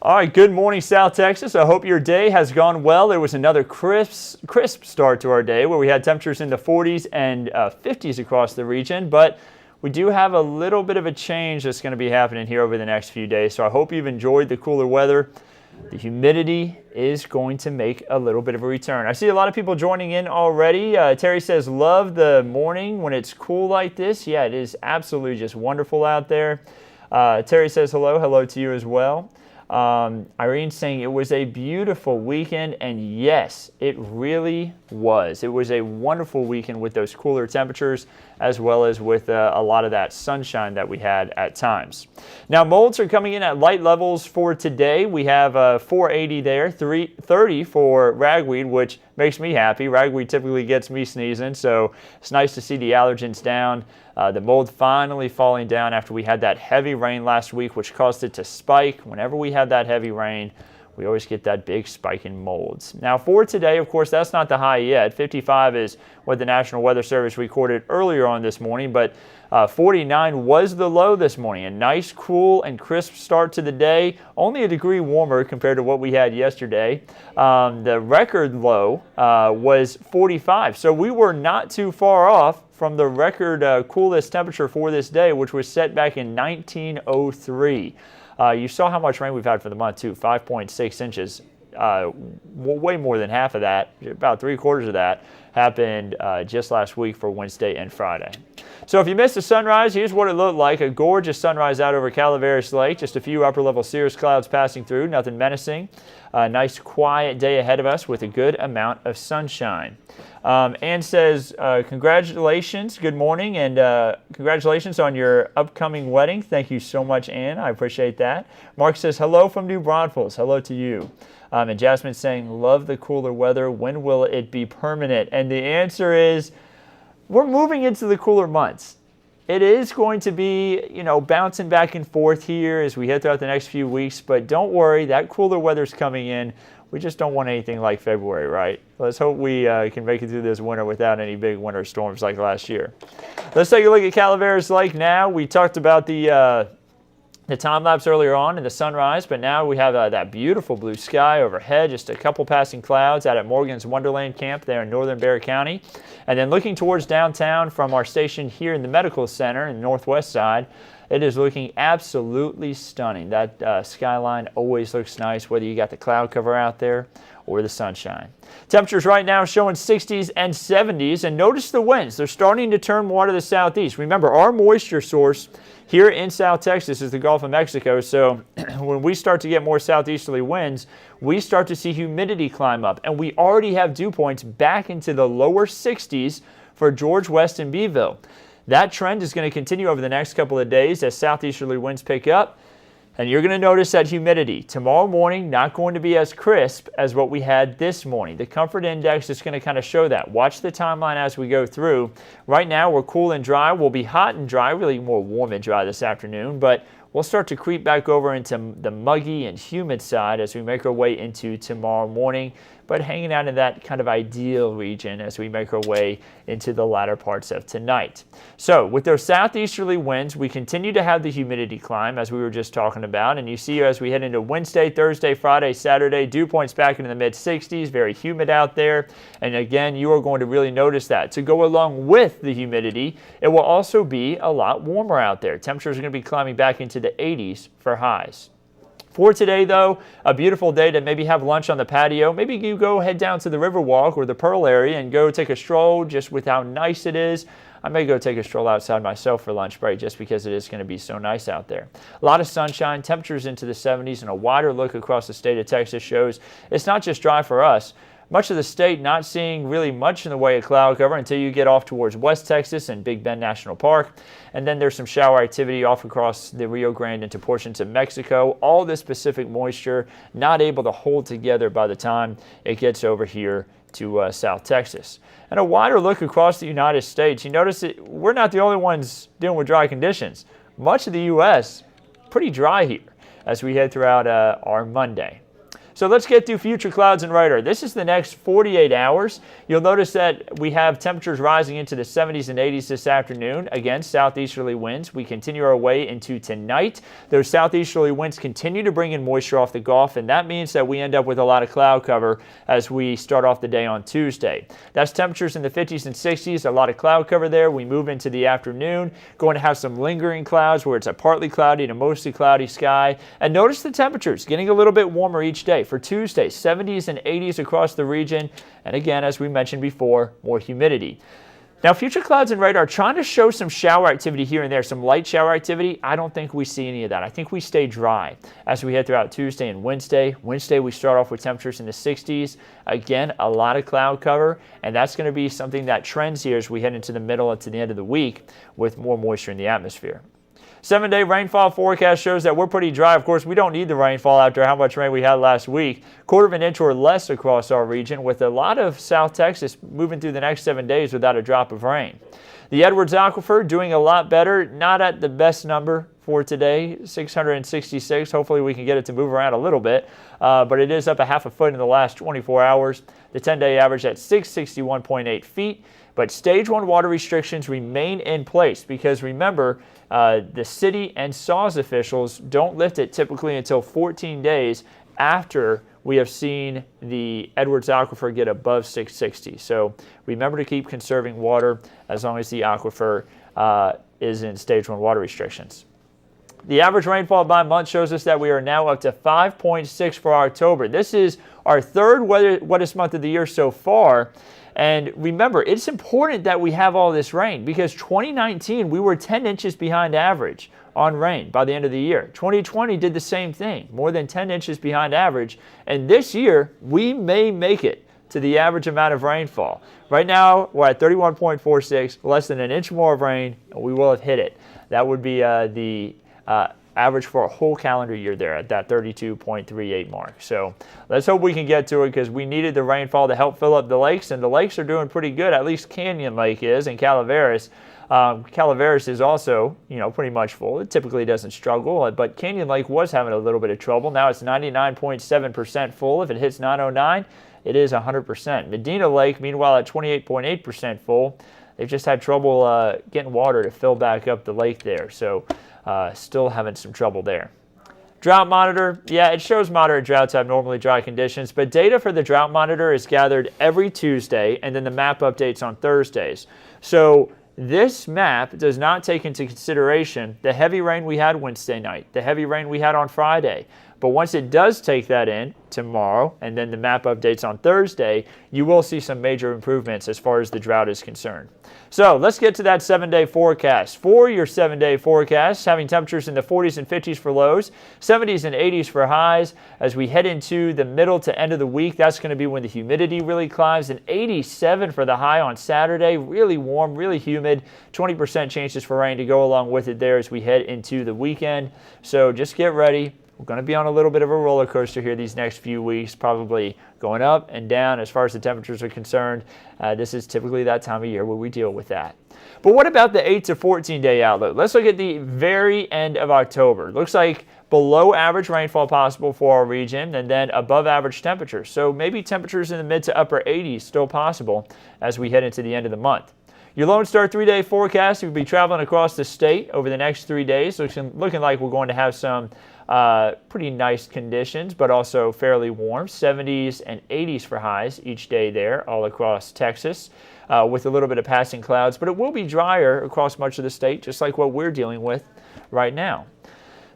All right, good morning, South Texas. I hope your day has gone well. There was another crisp start to our day where we had temperatures in the 40s and 50s across the region, but we do have a little bit of a change that's going to be happening here over the next few days. So I hope you've enjoyed the cooler weather. The humidity is going to make a little bit of a return. I see a lot of people joining in already. Terry says, love the morning when it's cool like this. Yeah, it is absolutely just wonderful out there. Terry says hello to you as well. Irene's saying it was a beautiful weekend, and yes, it really was. It was a wonderful weekend with those cooler temperatures as well as with a lot of that sunshine that we had at times. Now, molds are coming in at light levels for today. We have 480 there, 330 for ragweed, which makes me happy. Ragweed typically gets me sneezing, so it's nice to see the allergens down. The mold finally falling down after we had that heavy rain last week, which caused it to spike. Whenever we have that heavy rain, we always get that big spike in molds. Now for today, of course, that's not the high yet. 55 is what the National Weather Service recorded earlier on this morning, but 49 was the low this morning. A nice, cool, and crisp start to the day. Only a degree warmer compared to what we had yesterday. The record low was 45, so we were not too far off from the record coolest temperature for this day, which was set back in 1903. You saw how much rain we've had for the month, too, 5.6 inches. way more than half of that, about 3/4 of that, happened just last week for Wednesday and Friday. So if you missed the sunrise, here's what it looked like. A gorgeous sunrise out over Calaveras Lake. Just a few upper-level cirrus clouds passing through, nothing menacing. A nice quiet day ahead of us with a good amount of sunshine. Ann says, congratulations, good morning, and congratulations on your upcoming wedding. Thank you so much, Ann. I appreciate that. Mark says, hello from New Braunfels. Hello to you. And Jasmine's saying, love the cooler weather. When will it be permanent? And the answer is, we're moving into the cooler months. It is going to be, bouncing back and forth here as we head throughout the next few weeks, but don't worry, that cooler weather's coming in. We just don't want anything like February, right? Let's hope we can make it through this winter without any big winter storms like last year. Let's take a look at Calaveras Lake now. We talked about the time lapse earlier on and the sunrise, but now we have that beautiful blue sky overhead, just a couple passing clouds out at Morgan's Wonderland Camp there in northern Bexar County. And then looking towards downtown from our station here in the Medical Center in the northwest side, it is looking absolutely stunning. That skyline always looks nice, whether you got the cloud cover out there or the sunshine. Temperatures right now showing 60s and 70s, and notice the winds. They're starting to turn more to the southeast. Remember, our moisture source here in South Texas is the Gulf of Mexico, so when we start to get more southeasterly winds, we start to see humidity climb up, and we already have dew points back into the lower 60s for George West and Beeville. That trend is going to continue over the next couple of days as southeasterly winds pick up. And you're going to notice that humidity tomorrow morning not going to be as crisp as what we had this morning. The comfort index is going to kind of show that. Watch the timeline as we go through. Right now we're cool and dry. We'll be hot and dry, really more warm and dry this afternoon, but we'll start to creep back over into the muggy and humid side as we make our way into tomorrow morning, but hanging out in that kind of ideal region as we make our way into the latter parts of tonight. So with those southeasterly winds, we continue to have the humidity climb as we were just talking about, and you see as we head into Wednesday, Thursday, Friday, Saturday, dew points back into the mid-60s, very humid out there, and again, you are going to really notice that. To go along with the humidity, it will also be a lot warmer out there. Temperatures are going to be climbing back into the 80s for highs. For today, though, a beautiful day to maybe have lunch on the patio. Maybe you go head down to the Riverwalk or the Pearl area and go take a stroll just with how nice it is. I may go take a stroll outside myself for lunch break just because it is going to be so nice out there. A lot of sunshine, temperatures into the 70s, and a wider look across the state of Texas shows it's not just dry for us. Much of the state not seeing really much in the way of cloud cover until you get off towards West Texas and Big Bend National Park. And then there's some shower activity off across the Rio Grande into portions of Mexico. All this Pacific moisture not able to hold together by the time it gets over here to South Texas. And a wider look across the United States, you notice that we're not the only ones dealing with dry conditions. Much of the U.S. pretty dry here as we head throughout our Monday. So let's get through future clouds and radar. This is the next 48 hours. You'll notice that we have temperatures rising into the 70s and 80s this afternoon. Again, southeasterly winds. We continue our way into tonight. Those southeasterly winds continue to bring in moisture off the Gulf, and that means that we end up with a lot of cloud cover as we start off the day on Tuesday. That's temperatures in the 50s and 60s, a lot of cloud cover there. We move into the afternoon, going to have some lingering clouds where it's a partly cloudy to mostly cloudy sky. And notice the temperatures getting a little bit warmer each day. For Tuesday, 70s and 80s across the region, and again, as we mentioned before, more humidity. Now, future clouds and radar trying to show some shower activity here and there, some light shower activity. I don't think we see any of that. I think we stay dry as we head throughout Tuesday and Wednesday. Wednesday, we start off with temperatures in the 60s. Again, a lot of cloud cover, and that's going to be something that trends here as we head into the middle and to the end of the week with more moisture in the atmosphere. 7-day rainfall forecast shows that we're pretty dry. Of course, we don't need the rainfall after how much rain we had last week. 1/4 of an inch or less across our region, with a lot of South Texas moving through the next 7 days without a drop of rain. The Edwards Aquifer doing a lot better, not at the best number for today, 666. Hopefully we can get it to move around a little bit, but it is up a half a foot in the last 24 hours. The 10-day average at 661.8 feet. But stage 1 water restrictions remain in place because remember, the city and SAWS officials don't lift it typically until 14 days after we have seen the Edwards Aquifer get above 660. So remember to keep conserving water as long as the aquifer is in stage 1 water restrictions. The average rainfall by month shows us that we are now up to 5.6 for October. This is our third wettest month of the year so far. And remember, it's important that we have all this rain because 2019, we were 10 inches behind average on rain by the end of the year. 2020 did the same thing, more than 10 inches behind average. And this year, we may make it to the average amount of rainfall. Right now, we're at 31.46, less than an inch more of rain, and we will have hit it. That would be the average for a whole calendar year there at that 32.38 mark. So let's hope we can get to it because we needed the rainfall to help fill up the lakes, and the lakes are doing pretty good. At least Canyon Lake is, and Calaveras. Calaveras is also, pretty much full. It typically doesn't struggle, but Canyon Lake was having a little bit of trouble. Now it's 99.7% full. If it hits 909, it is 100%. Medina Lake, meanwhile, at 28.8% full. They've just had trouble getting water to fill back up the lake there. So still having some trouble there. Drought monitor, yeah, it shows moderate droughts have normally dry conditions, but data for the drought monitor is gathered every Tuesday, and then the map updates on Thursdays. So this map does not take into consideration the heavy rain we had Wednesday night, the heavy rain we had on Friday. But once it does take that in tomorrow, and then the map updates on Thursday, you will see some major improvements as far as the drought is concerned. So let's get to that 7-day forecast. For your 7-day forecast, having temperatures in the 40s and 50s for lows, 70s and 80s for highs. As we head into the middle to end of the week, that's going to be when the humidity really climbs. An 87 for the high on Saturday. Really warm, really humid. 20% chances for rain to go along with it there as we head into the weekend. So just get ready. We're going to be on a little bit of a roller coaster here these next few weeks, probably going up and down as far as the temperatures are concerned. This is typically that time of year where we deal with that. But what about the 8 to 14-day outlook? Let's look at the very end of October. Looks like below average rainfall possible for our region and then above average temperatures. So maybe temperatures in the mid to upper 80s still possible as we head into the end of the month. Your Lone Star 3-day forecast, we'll be traveling across the state over the next 3 days. Looking like we're going to have some pretty nice conditions, but also fairly warm. 70s and 80s for highs each day there all across Texas with a little bit of passing clouds. But it will be drier across much of the state, just like what we're dealing with right now.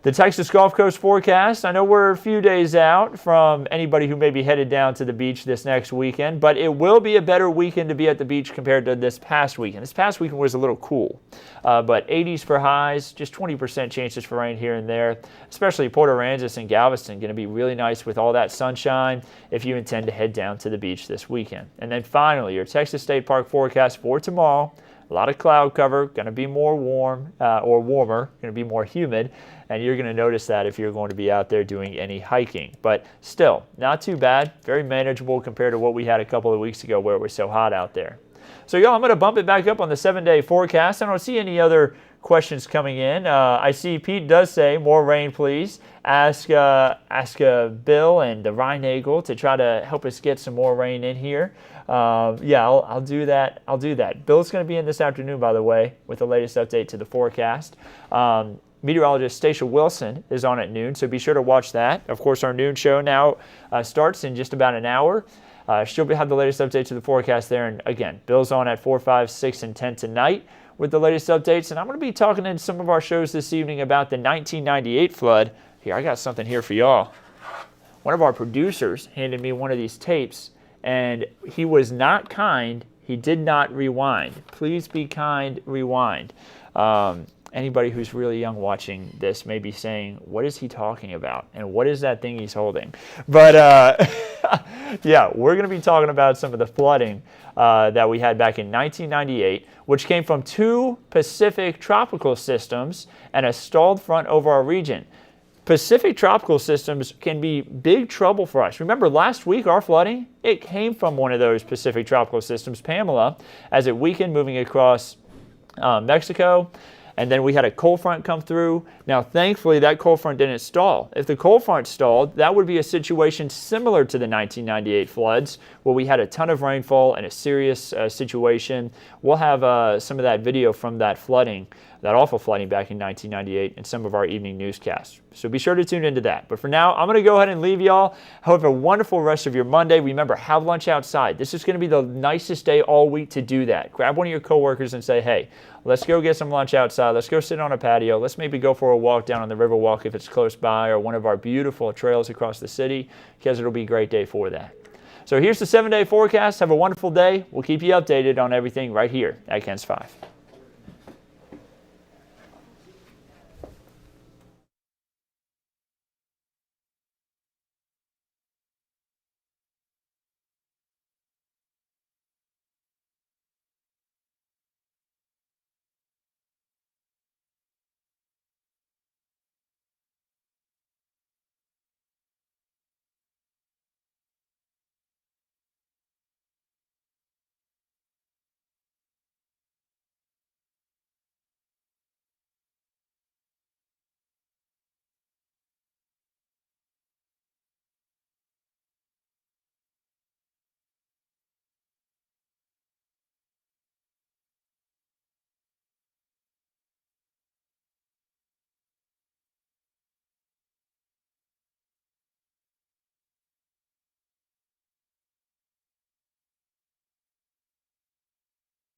The Texas Gulf Coast forecast, I know we're a few days out from anybody who may be headed down to the beach this next weekend, but it will be a better weekend to be at the beach compared to this past weekend. This past weekend was a little cool, but 80s for highs, just 20% chances for rain here and there, especially Port Aransas and Galveston, going to be really nice with all that sunshine if you intend to head down to the beach this weekend. And then finally, your Texas State Park forecast for tomorrow. A lot of cloud cover, going to be more warm or warmer, going to be more humid, and you're going to notice that if you're going to be out there doing any hiking. But still, not too bad, very manageable compared to what we had a couple of weeks ago where it was so hot out there. So, y'all, I'm going to bump it back up on the 7-day forecast. I don't see any other questions coming in. I see Pete does say, more rain, please. Ask Bill and the Rhine Eagle to try to help us get some more rain in here. Yeah, I'll do that. Bill's going to be in this afternoon, by the way, with the latest update to the forecast. Meteorologist Stacia Wilson is on at noon, so be sure to watch that. Of course, our noon show now starts in just about an hour. She'll have the latest update to the forecast there. And again, Bill's on at 4, 5, 6, and 10 tonight with the latest updates. And I'm going to be talking in some of our shows this evening about the 1998 flood. Here, I got something here for y'all. One of our producers handed me one of these tapes, and he was not kind. He did not rewind. Please be kind, rewind. Anybody who's really young watching this may be saying, what is he talking about? And what is that thing he's holding? But yeah, we're going to be talking about some of the flooding that we had back in 1998, which came from 2 Pacific tropical systems and a stalled front over our region. Pacific tropical systems can be big trouble for us. Remember last week, our flooding, it came from one of those Pacific tropical systems, Pamela, as it weakened moving across Mexico. And then we had a cold front come through. Now, thankfully, that cold front didn't stall. If the cold front stalled, that would be a situation similar to the 1998 floods, where we had a ton of rainfall and a serious situation. We'll have some of that video from that flooding, that awful flooding back in 1998 in some of our evening newscasts. So be sure to tune into that. But for now, I'm going to go ahead and leave y'all. Have a wonderful rest of your Monday. Remember, have lunch outside. This is going to be the nicest day all week to do that. Grab one of your coworkers and say, hey, let's go get some lunch outside. Let's go sit on a patio. Let's maybe go for a walk down on the Riverwalk if it's close by, or one of our beautiful trails across the city, because it'll be a great day for that. So here's the 7-day forecast. Have a wonderful day. We'll keep you updated on everything right here at KENS 5.